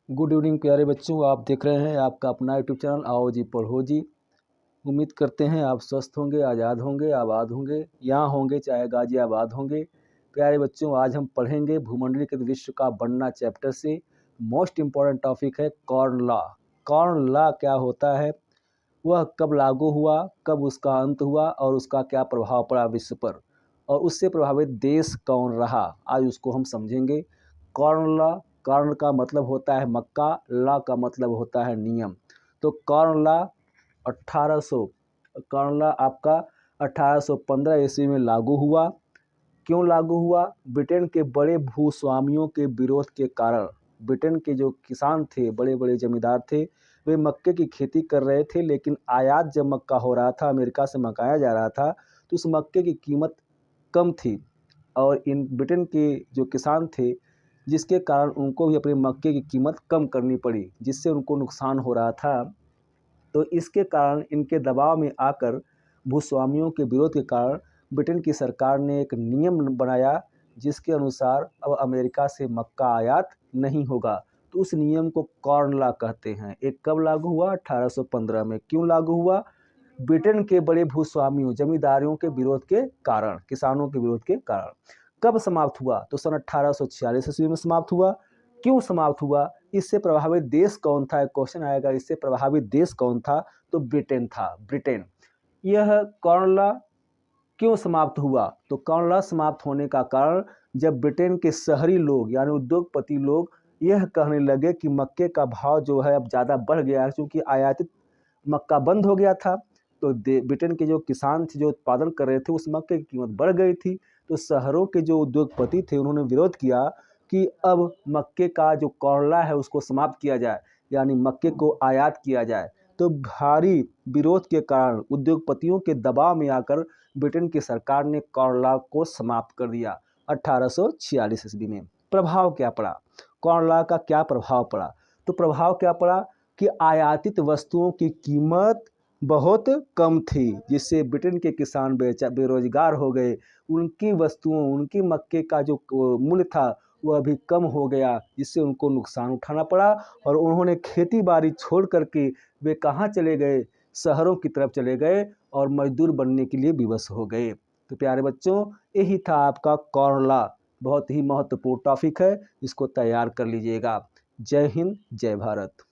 Good evening प्यारे बच्चों, आप देख रहे हैं आपका अपना यूट्यूब चैनल आओ जी पढ़ो जी। उम्मीद करते हैं आप स्वस्थ होंगे, आज़ाद होंगे, आबाद होंगे, यहाँ होंगे चाहे गाजियाबाद होंगे। प्यारे बच्चों, आज हम पढ़ेंगे भूमंडलीकृत विश्व का बनना चैप्टर से। मोस्ट इम्पॉर्टेंट टॉपिक है कॉर्न लॉ। कॉर्न लॉ क्या होता है, वह कब लागू हुआ, कब उसका अंत हुआ और उसका क्या प्रभाव पड़ा विश्व पर, और उससे प्रभावित देश कौन रहा, आज उसको हम समझेंगे। कॉर्न लॉ, कॉर्न का मतलब होता है मक्का, लॉ का मतलब होता है नियम। तो कॉर्न लॉ 1800 कॉर्न लॉ आपका 1815 ईस्वी में लागू हुआ। क्यों लागू हुआ? ब्रिटेन के बड़े भूस्वामियों के विरोध के कारण। ब्रिटेन के जो किसान थे, बड़े बड़े जमींदार थे, वे मक्के की खेती कर रहे थे, लेकिन आयात जब मक्का हो रहा था, अमेरिका से मंगाया जा रहा था, तो उस मक्के की कीमत कम थी और इन ब्रिटेन के जो किसान थे, जिसके कारण उनको भी अपने मक्के की कीमत कम करनी पड़ी, जिससे उनको नुकसान हो रहा था। तो इसके कारण इनके दबाव में आकर भूस्वामियों के विरोध के कारण ब्रिटेन की सरकार ने एक नियम बनाया, जिसके अनुसार अब अमेरिका से मक्का आयात नहीं होगा। तो उस नियम को कॉर्न लॉ कहते हैं। एक कब लागू हुआ? 1815 में। क्यों लागू हुआ? ब्रिटेन के बड़े भूस्वामियों, जमींदारियों के विरोध के कारण, किसानों के विरोध के कारण। कब समाप्त हुआ? तो सन 1846 ईस्वी में समाप्त हुआ। क्यों समाप्त हुआ? इससे प्रभावित देश कौन था? एक क्वेश्चन आएगा, इससे प्रभावित देश कौन था? तो ब्रिटेन था, ब्रिटेन। यह कॉर्न लॉ क्यों समाप्त हुआ? तो कॉर्न लॉ समाप्त होने का कारण, जब ब्रिटेन के शहरी लोग यानी उद्योगपति लोग यह कहने लगे कि मक्के का भाव जो है अब ज़्यादा बढ़ गया है, क्योंकि आयातित मक्का बंद हो गया था। तो ब्रिटेन के जो किसान थे, जो उत्पादन कर रहे थे, उस मक्के की कीमत बढ़ गई थी। तो शहरों के जो उद्योगपति थे, उन्होंने विरोध किया कि अब मक्के का जो कॉर्न लॉ है उसको समाप्त किया जाए, यानी मक्के को आयात किया जाए। तो भारी विरोध के कारण, उद्योगपतियों के दबाव में आकर ब्रिटेन की सरकार ने कॉर्न लॉ को समाप्त कर दिया 1846 ईस्वी में। प्रभाव क्या पड़ा? कॉर्न लॉ का क्या प्रभाव पड़ा? तो प्रभाव क्या पड़ा कि आयातित वस्तुओं की कीमत बहुत कम थी, जिससे ब्रिटेन के किसान बेरोजगार हो गए। उनकी वस्तुओं, उनकी मक्के का जो मूल्य था वह भी कम हो गया, जिससे उनको नुकसान उठाना पड़ा। और उन्होंने खेती बाड़ी छोड़ करके वे कहाँ चले गए? शहरों की तरफ चले गए और मजदूर बनने के लिए विवश हो गए। तो प्यारे बच्चों, यही था आपका कॉर्न लॉ। बहुत ही महत्वपूर्ण टॉपिक है, इसको तैयार कर लीजिएगा। जय हिंद, जय भारत।